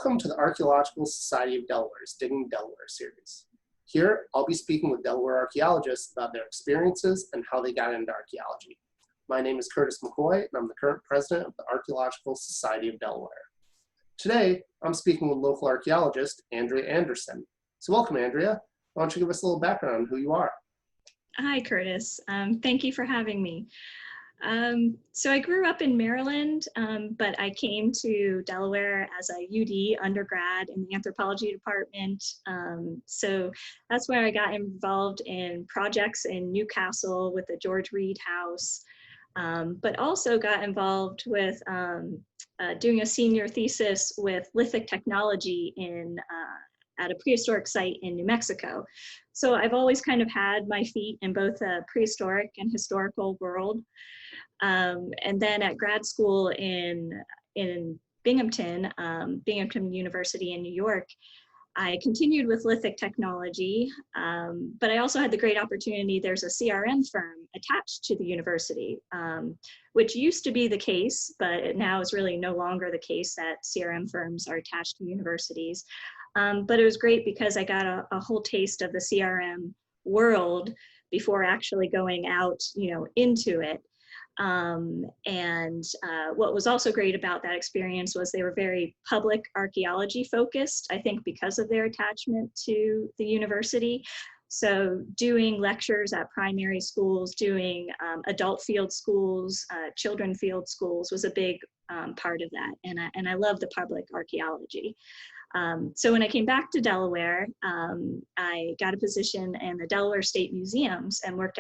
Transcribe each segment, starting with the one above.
Welcome to the Archaeological Society of Delaware's Digging Delaware series. Here, I'll be speaking with Delaware archaeologists about their experiences and how they got into archaeology. My name is Curtis McCoy, and I'm the current president of the Archaeological Society of Delaware. Today, I'm speaking with local archaeologist, Andrea Anderson. So welcome, Andrea. Why don't you give us a little background on who you are? Hi, Curtis. Thank you for having me. So I grew up in Maryland, but I came to Delaware as a UD undergrad in the Anthropology department. So that's where I got involved in projects in Newcastle with the George Reed House, but also got involved with doing a senior thesis with lithic technology at a prehistoric site in New Mexico. So I've always kind of had my feet in both the prehistoric and historical world. And then at grad school in Binghamton, Binghamton University in New York, I continued with lithic technology, but I also had the great opportunity, there's a CRM firm attached to the university, which used to be the case, but now is really no longer the case that CRM firms are attached to universities. But it was great because I got a whole taste of the CRM world before actually going out, into it. What was also great about that experience was they were very public archaeology focused, I think because of their attachment to the university. So doing lectures at primary schools, doing adult field schools, children field schools was a big part of that. And I love the public archaeology. So when I came back to Delaware, I got a position in the Delaware State Museums and worked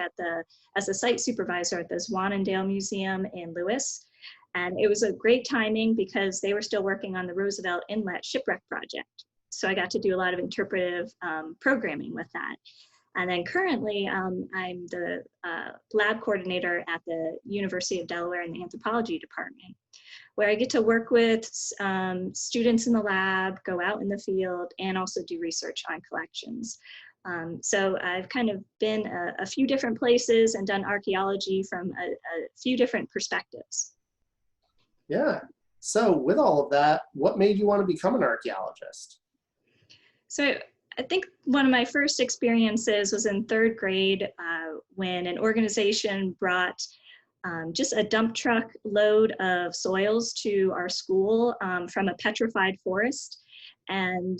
as a site supervisor at the Zwannendale Museum in Lewis. And it was a great timing because they were still working on the Roosevelt Inlet shipwreck project. So I got to do a lot of interpretive programming with that. And then currently, I'm the lab coordinator at the University of Delaware in the Anthropology department, where I get to work with students in the lab, go out in the field, and also do research on collections. So I've kind of been a few different places and done archaeology from a few different perspectives. Yeah, so with all of that, what made you want to become an archaeologist? So I think one of my first experiences was in third grade when an organization brought just a dump truck load of soils to our school from a petrified forest. And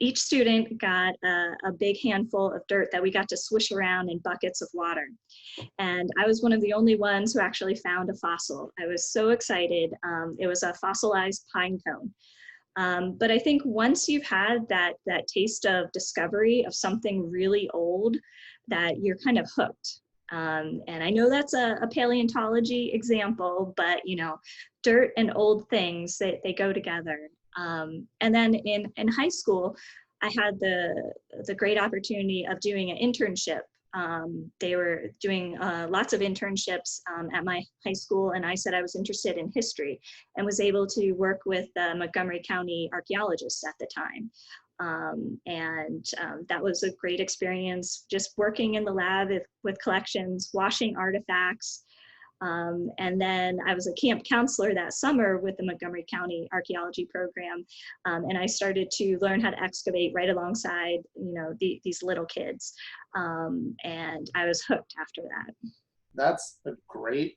each student got a big handful of dirt that we got to swish around in buckets of water. And I was one of the only ones who actually found a fossil. I was so excited. It was a fossilized pine cone. But I think once you've had that taste of discovery of something really old, that you're kind of hooked. And I know that's a paleontology example, but dirt and old things, they go together. And then in high school, I had the great opportunity of doing an internship. They were doing lots of internships at my high school, and I said I was interested in history and was able to work with the Montgomery County archaeologists at the time. That was a great experience, just working in the lab with collections, washing artifacts. And then I was a camp counselor that summer with the Montgomery County Archaeology program. And I started to learn how to excavate right alongside, these little kids. And I was hooked after that. That's a great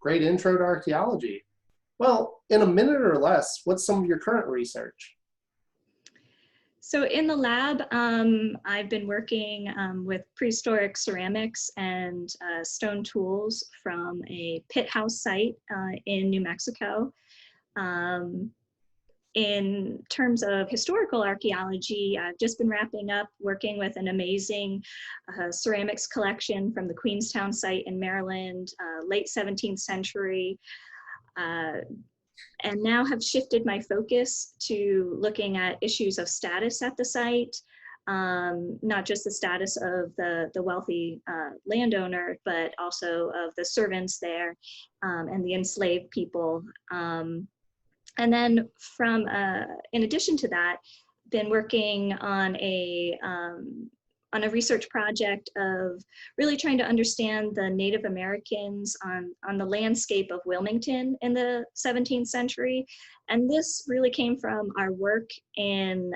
intro to archaeology. Well, in a minute or less, what's some of your current research? So in the lab, I've been working with prehistoric ceramics and stone tools from a pit house site in New Mexico. In terms of historical archaeology, I've just been wrapping up working with an amazing ceramics collection from the Queenstown site in Maryland, late 17th century. And now have shifted my focus to looking at issues of status at the site, not just the status of the wealthy landowner, but also of the servants there and the enslaved people. And then in addition to that, been working on a on a research project of really trying to understand the Native Americans on the landscape of Wilmington in the 17th century. And this really came from our work in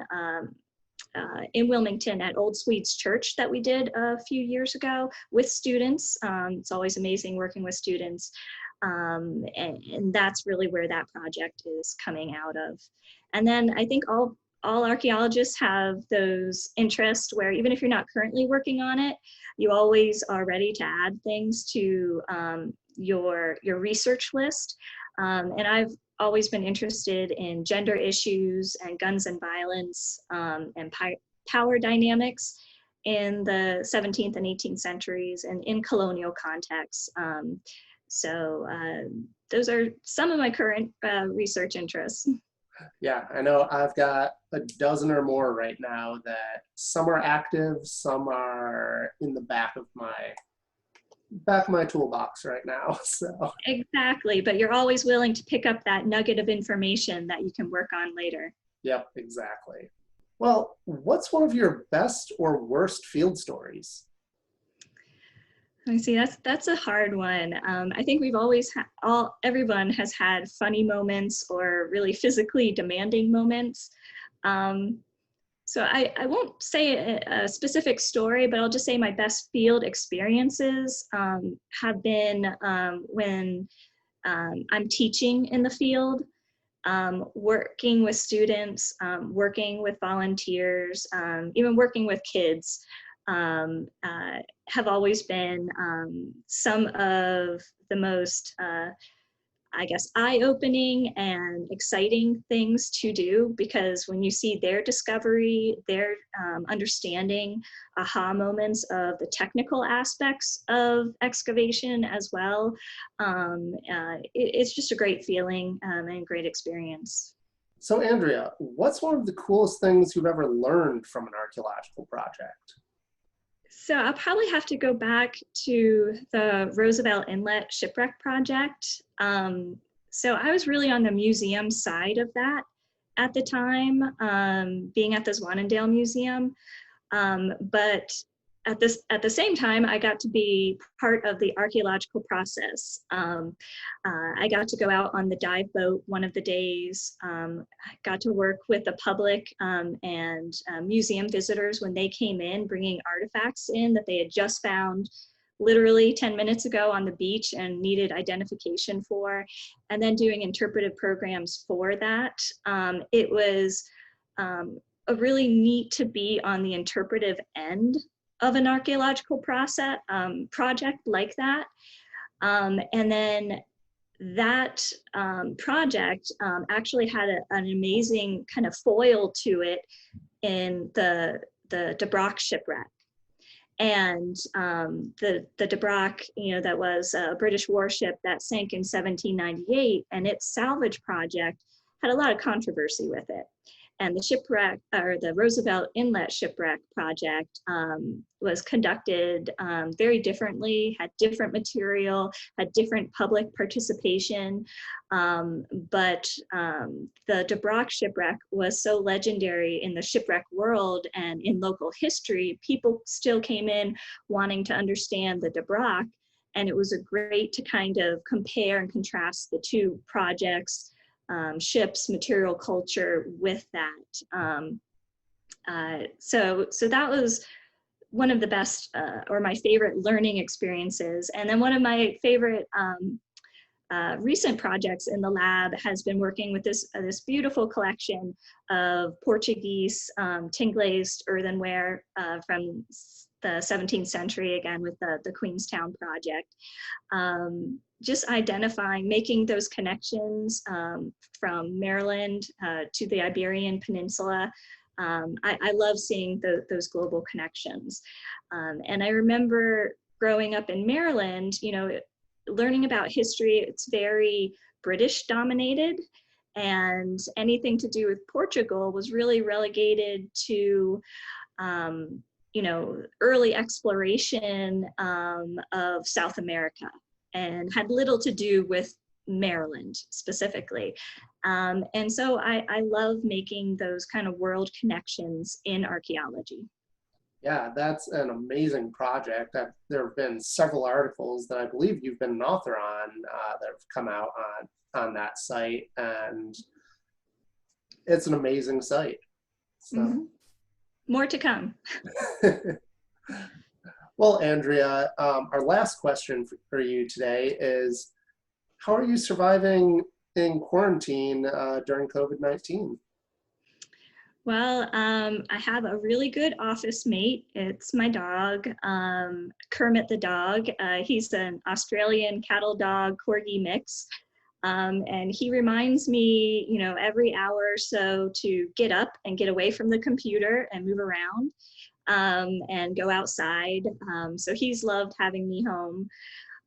Wilmington at Old Swedes Church that we did a few years ago with students. It's always amazing working with students. And that's really where that project is coming out of. And then I think all archaeologists have those interests where even if you're not currently working on it, you always are ready to add things to your research list. And I've always been interested in gender issues and guns and violence and power dynamics in the 17th and 18th centuries and in colonial contexts. So those are some of my current research interests. Yeah, I know I've got a dozen or more right now that some are active, some are in the back of my toolbox right now. So Exactly, but you're always willing to pick up that nugget of information that you can work on later. Yep, exactly. Well, what's one of your best or worst field stories? I see, that's a hard one. I think we've always everyone has had funny moments or really physically demanding moments. So I won't say a specific story, but I'll just say my best field experiences have been when I'm teaching in the field, working with students, working with volunteers, even working with kids. Have always been some of the most, I guess, eye-opening and exciting things to do, because when you see their discovery, their understanding, aha moments of the technical aspects of excavation as well, it's just a great feeling and great experience. So Andrea, what's one of the coolest things you've ever learned from an archaeological project? So I'll probably have to go back to the Roosevelt Inlet Shipwreck Project. So I was really on the museum side of that at the time, being at the Zwannendale Museum. But at the same time, I got to be part of the archaeological process. I got to go out on the dive boat one of the days. I got to work with the public and museum visitors when they came in, bringing artifacts in that they had just found literally 10 minutes ago on the beach and needed identification for, and then doing interpretive programs for that. It was a really neat to be on the interpretive end of an archaeological project like that. And then that project actually had an amazing kind of foil to it in the De Brock shipwreck. And the De Brock, that was a British warship that sank in 1798, and its salvage project had a lot of controversy with it. And the shipwreck, or the Roosevelt Inlet Shipwreck Project, was conducted very differently, had different material, had different public participation. But the De Brock shipwreck was so legendary in the shipwreck world and in local history, people still came in wanting to understand the De Brock. And it was great to kind of compare and contrast the two projects. Ships, material culture with that. So that was one of the best or my favorite learning experiences. And then one of my favorite recent projects in the lab has been working with this beautiful collection of Portuguese tin-glazed earthenware from the 17th century, again with the Queenstown project. Just identifying, making those connections from Maryland to the Iberian Peninsula. I love seeing those global connections. And I remember growing up in Maryland, learning about history, it's very British dominated, and anything to do with Portugal was really relegated to early exploration of South America, and had little to do with Maryland specifically. And so I love making those kind of world connections in archaeology. Yeah, that's an amazing project. There have been several articles that I believe you've been an author on that have come out on that site, and it's an amazing site. So, Mhm. More to come. well, Andrea, our last question for you today is, how are you surviving in quarantine during COVID-19? Well, I have a really good office mate. It's my dog, Kermit the dog. He's an Australian cattle dog corgi mix. And he reminds me, every hour or so to get up and get away from the computer and move around and go outside. So he's loved having me home.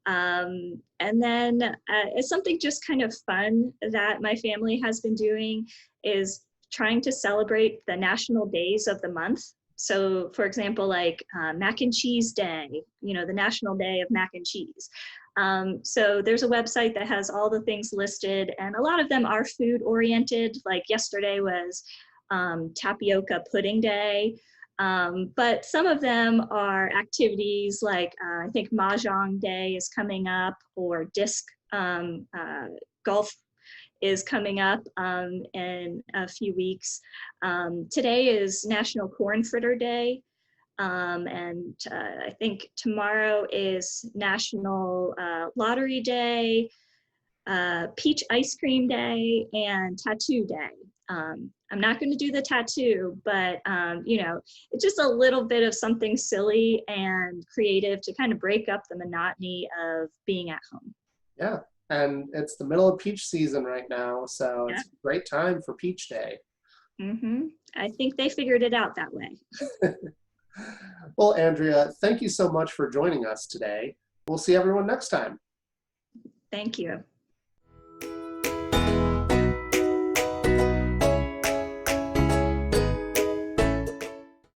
And then it's something just kind of fun that my family has been doing is trying to celebrate the national days of the month. So for example, like Mac and Cheese Day, the National Day of Mac and Cheese. So there's a website that has all the things listed, and a lot of them are food oriented. Like yesterday was tapioca pudding day. But some of them are activities like I think Mahjong Day is coming up, or disc golf is coming up in a few weeks. Today is National Corn Fritter Day. And I think tomorrow is National Lottery Day, Peach Ice Cream Day, and Tattoo Day. I'm not going to do the tattoo, but it's just a little bit of something silly and creative to kind of break up the monotony of being at home. Yeah, and it's the middle of peach season right now, so Yeah. it's a great time for Peach Day. I think they figured it out that way. Well, Andrea, thank you so much for joining us today. We'll see everyone next time. Thank you.